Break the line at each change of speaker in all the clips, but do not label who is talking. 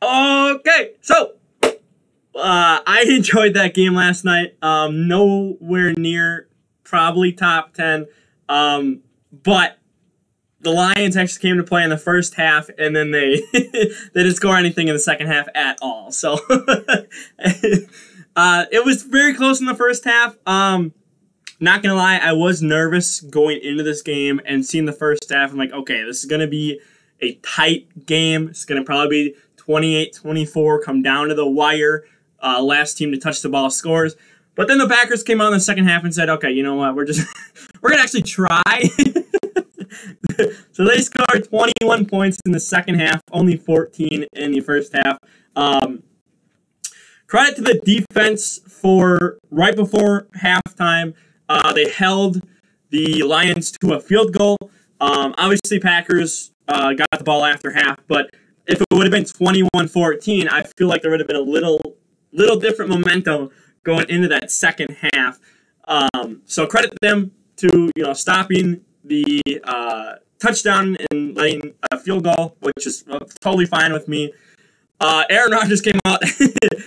Okay, so I enjoyed that game last night. Nowhere near probably top 10. But the Lions actually came to play in the first half, and then they they didn't score anything in the second half at all. So it was very close in the first half. Not gonna lie, I was nervous going into this game and seeing the first half. I'm like, okay, this is gonna be a tight game. It's gonna probably be 28-24, come down to the wire. Last team to touch the ball scores. But then the Packers came out in the second half and said, okay, you know what, we're gonna actually try. So they scored 21 points in the second half, only 14 in the first half. Credit to the defense for right before halftime. They held the Lions to a field goal. Obviously, Packers got the ball after half, but if it would have been 21-14, I feel like there would have been a little different momentum going into that second half. So credit them to stopping the touchdown and letting a field goal, which is totally fine with me. Aaron Rodgers came out,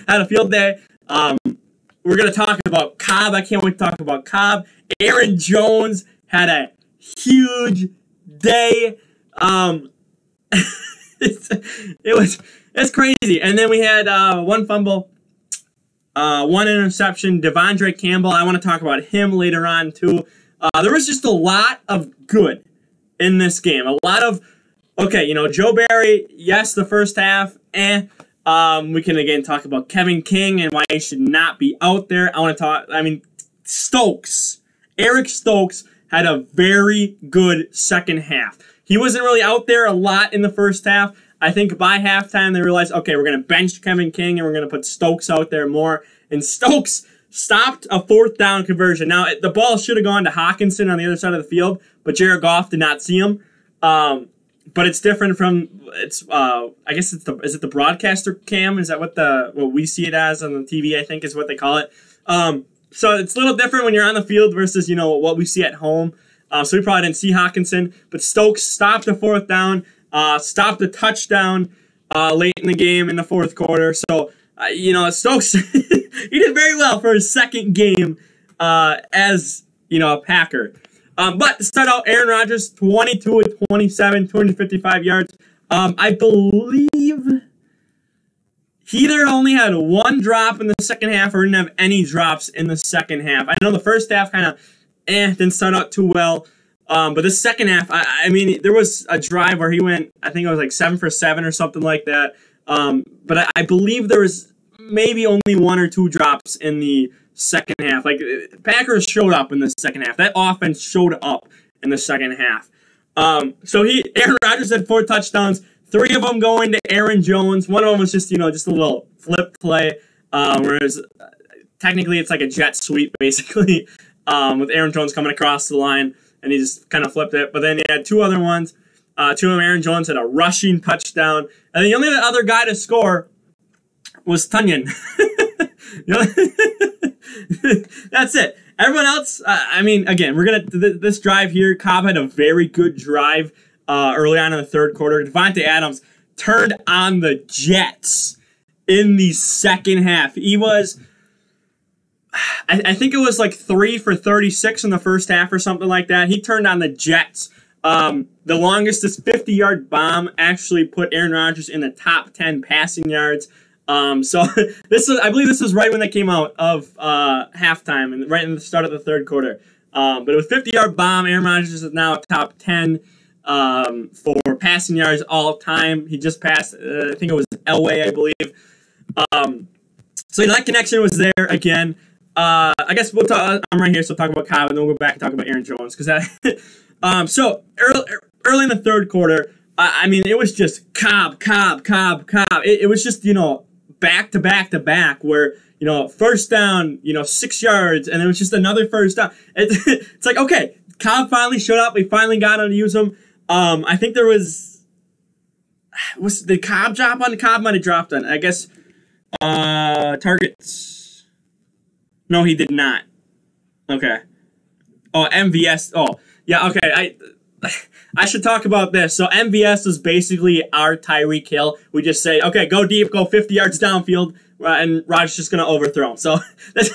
had a field day. We're going to talk about Cobb. I can't wait to talk about Cobb. Aaron Jones had a huge day. It's crazy. And then we had one fumble, one interception. Devondre Campbell, I want to talk about him later on too. There was just a lot of good in this game. A lot of, Joe Barry, yes, the first half, we can again talk about Kevin King and why he should not be out there. Eric Stokes had a very good second half. He wasn't really out there a lot in the first half. I think by halftime they realized, okay, we're going to bench Kevin King and we're going to put Stokes out there more. And Stokes stopped a fourth down conversion. Now, the ball should have gone to Hawkinson on the other side of the field, but Jared Goff did not see him. But it's different from I guess is it the broadcaster cam? Is that what we see it as on the TV? I think is what they call it. So it's a little different when you're on the field versus what we see at home. So we probably didn't see Hawkinson, but Stokes stopped the fourth down, stopped the touchdown late in the game in the fourth quarter. So Stokes he did very well for his second game as a Packer. But to start out, Aaron Rodgers, 22-27, 255 yards. I believe he either only had one drop in the second half or didn't have any drops in the second half. I know the first half kind of didn't start out too well. But the second half, there was a drive where he went, I think it was like 7 for 7 or something like that. But I believe there was maybe only 1 or 2 drops in the second half. Like, Packers showed up in the second half. That offense showed up in the second half. So Aaron Rodgers had 4 touchdowns, 3 of them going to Aaron Jones. One of them was just a little flip play, whereas technically it's like a jet sweep, basically, with Aaron Jones coming across the line, and he just kind of flipped it. But then he had 2 other ones. 2 of them, Aaron Jones had a rushing touchdown. And the only other guy to score was Tunyon. That's it. Everyone else, again, we're going to, this drive here, Cobb had a very good drive early on in the third quarter. Devontae Adams turned on the Jets in the second half. He was, I think it was like 3 for 36 in the first half or something like that. He turned on the Jets. The longest, this 50-yard bomb actually put Aaron Rodgers in the top 10 passing yards. So I believe this was right when they came out of halftime and right in the start of the third quarter. But it was 50-yard bomb. Aaron Rodgers is now top 10 for passing yards all time. He just passed, I think it was Elway, I believe. So that connection was there again. I guess we'll talk. I'm right here, so we'll talk about Cobb, and then we'll go back and talk about Aaron Jones so early in the third quarter, it was just Cobb. It was just back to back to back where first down 6 yards, and it was just another first down. It's like, okay, Cobb finally showed up. We finally got him to use him. I think there was the Cobb drop on. Cobb might have dropped on. I guess targets. No, he did not. Okay. Oh, MVS. Oh, yeah. Okay. I should talk about this. So MVS is basically our Tyreek Hill. We just say, okay, go deep, go 50 yards downfield, and Rodgers just going to overthrow him. So that's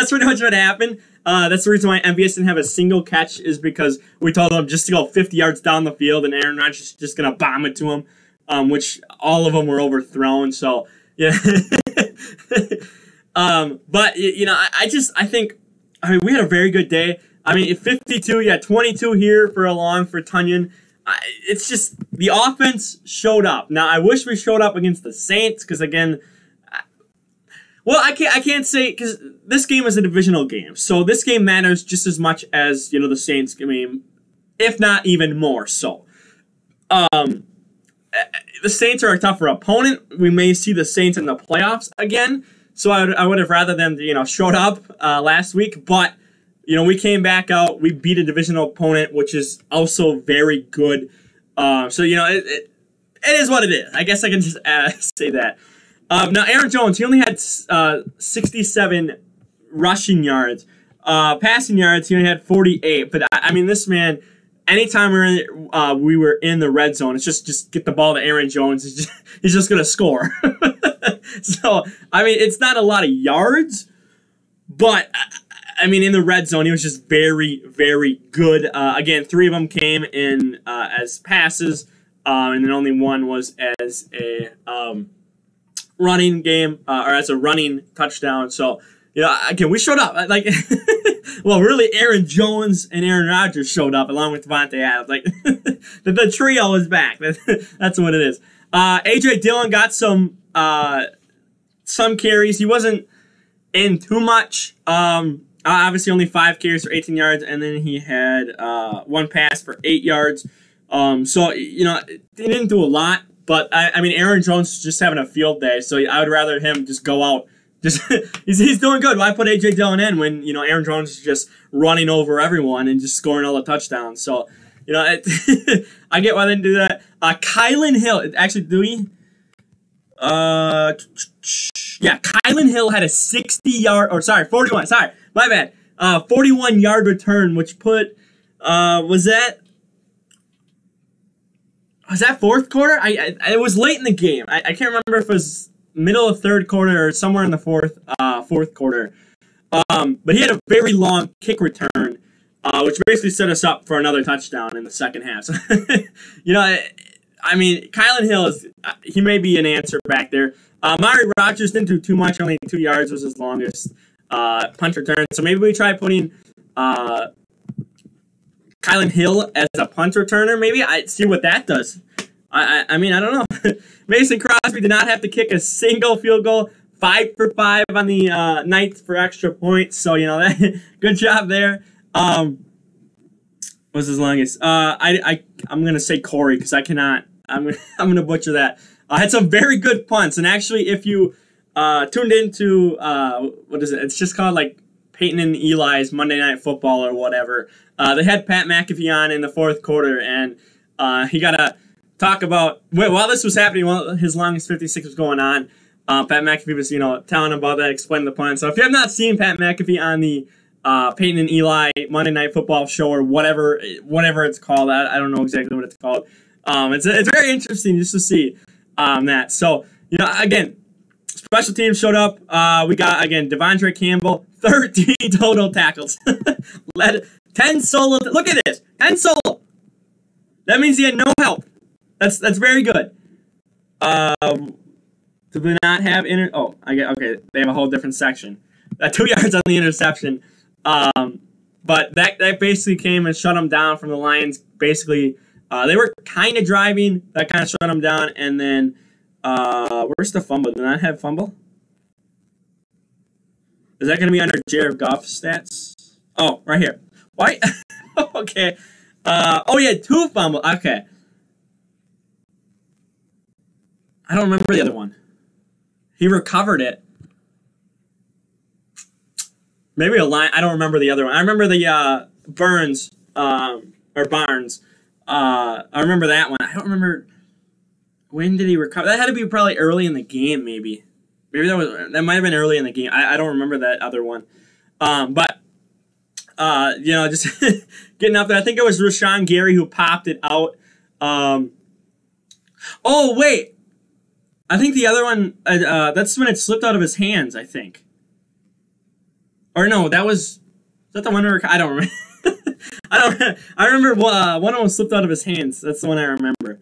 pretty much what happened. That's the reason why MVS didn't have a single catch, is because we told him just to go 50 yards down the field, and Aaron Rodgers is just going to bomb it to him, which all of them were overthrown. So, yeah. But, you know, I think we had a very good day. I mean, 52, yeah, 22 here for Tunyon. It's just the offense showed up. Now, I wish we showed up against the Saints because, again, well, I can't say, because this game is a divisional game. So this game matters just as much as, you know, the Saints game, if not even more so. The Saints are a tougher opponent. We may see the Saints in the playoffs again. So I would have rather them, you know, showed up last week, but you know, we came back out. We beat a divisional opponent, which is also very good. So, you know, it is what it is. I guess I can just say that. Now, Aaron Jones, he only had 67 rushing yards. Passing yards, he only had 48. But, I mean, this man, anytime we were in the red zone, it's just get the ball to Aaron Jones. He's just going to score. So, I mean, it's not a lot of yards, but I mean, in the red zone, he was just very, very good. Again, 3 of them came in as passes, and then only 1 was as a running game, or as a running touchdown. So, you know, again, we showed up. Like, well, really, Aaron Jones and Aaron Rodgers showed up along with Devontae Adams. Like, the trio is back. That's what it is. A.J. Dillon got some carries. He wasn't in too much. Obviously, only 5 carries for 18 yards, and then he had 1 pass for 8 yards. So, you know, he didn't do a lot, but, I mean, Aaron Jones is just having a field day, so I would rather him just go out. He's doing good. Why put A.J. Dillon in when, you know, Aaron Jones is just running over everyone and just scoring all the touchdowns? So, you know, I get why they didn't do that. Kylan Hill, actually, do we? Yeah, Kylan Hill had a 41, my bad. 41-yard return, which put, was that fourth quarter? It was late in the game. I can't remember if it was middle of third quarter or somewhere in the fourth quarter. But he had a very long kick return, which basically set us up for another touchdown in the second half. So, you know, I mean, Kylan Hill he may be an answer back there. Rodgers didn't do too much. Only 2 yards was his longest punt return. So maybe we try putting Kylan Hill as a punt returner. Maybe I see what that does. I mean, I don't know. Mason Crosby did not have to kick a single field goal. 5 for 5 on the night for extra points. So, you know, good job there. What's his longest? I'm gonna say Corey because I cannot. I'm gonna butcher that. Had some very good punts, and actually, if you tuned into what is it? It's just called like Peyton and Eli's Monday Night Football or whatever. They had Pat McAfee on in the fourth quarter, and he got to talk about while this was happening, while his longest 56 was going on. Pat McAfee was, you know, telling him about that, explaining the punt. So if you have not seen Pat McAfee on the Peyton and Eli Monday Night Football show or whatever it's called, I don't know exactly what it's called. It's very interesting just to see that. So, you know, again, special teams showed up. We got, again, Devondre Campbell, 13 total tackles. Led 10 solo. Look at this, 10 solo. That means he had no help. That's very good. Do they not have okay, they have a whole different section. 2 yards on the interception. But that basically came and shut them down from the Lions. Basically, they were kind of driving. That kind of shut them down. And then, where's the fumble? Did not have fumble? Is that going to be under Jared Goff's stats? Oh, right here. Why? Okay. Oh, yeah, 2 fumbles. Okay. I don't remember the other one. He recovered it. Maybe a line. I don't remember the other one. I remember the Barnes. I remember that one. I don't remember when did he recover. That had to be probably early in the game. Maybe that might have been early in the game. I don't remember that other one. But just getting up there. I think it was Rashawn Gary who popped it out. Oh, wait. I think the other one, that's when it slipped out of his hands, I think. Or no, is that the one where, I don't remember. I remember one of them slipped out of his hands. That's the one I remember.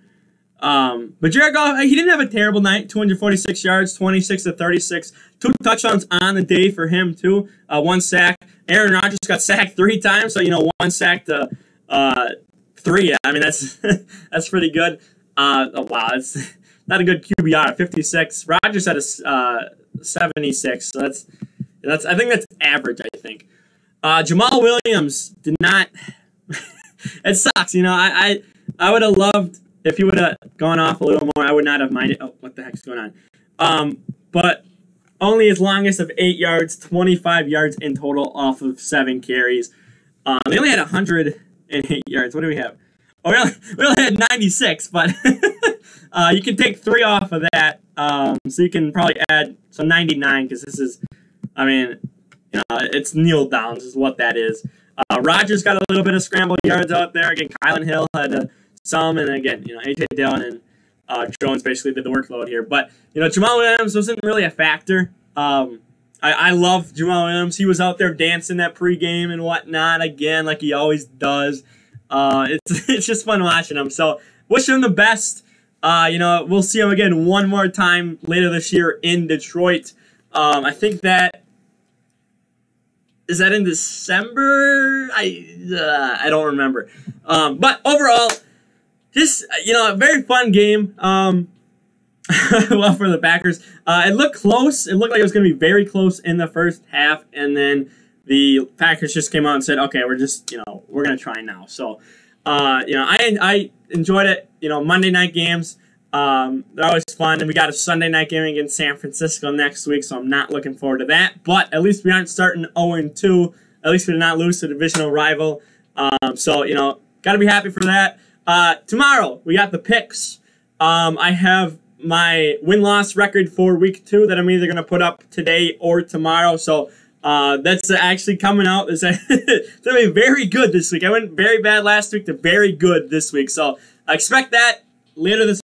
But Jared Goff, he didn't have a terrible night. 246 yards, 26 to 36. 2 touchdowns on the day for him, too. 1 sack. Aaron Rodgers got sacked 3 times, so, 1 sack to 3. I mean, that's that's pretty good. Wow, that's not a good QBR. 56. Rodgers had a 76, so that's I think that's average, I think. Jamal Williams did not. It sucks, I would have loved if he would have gone off a little more. I would not have minded. Oh, what the heck's going on? But only his longest of 8 yards, 25 yards in total off of 7 carries. They only had 108 yards. What do we have? Oh, we only had 96, but you can take 3 off of that. So you can probably add 99 because this is, it's kneel downs is what that is. Rodgers got a little bit of scramble yards out there. Again, Kylan Hill had some, and again, A.J. Dillon and Jones basically did the workload here. But, Jamal Williams wasn't really a factor. I love Jamal Williams. He was out there dancing that pregame and whatnot again, like he always does. It's just fun watching him. So, wish him the best. We'll see him again one more time later this year in Detroit. I think that is that in December? I don't remember. But overall, just a very fun game. Well, for the Packers, it looked close. It looked like it was going to be very close in the first half, and then the Packers just came out and said, "Okay, we're just we're going to try now." So, I enjoyed it. Monday night games. They're always fun, and we got a Sunday night game against San Francisco next week, so I'm not looking forward to that. But at least we aren't starting 0-2. At least we did not lose to a divisional rival. So, got to be happy for that. Tomorrow, we got the picks. I have my win-loss record for week 2 that I'm either going to put up today or tomorrow. So, that's actually coming out. It's going to be very good this week. I went very bad last week to very good this week. So, expect that later this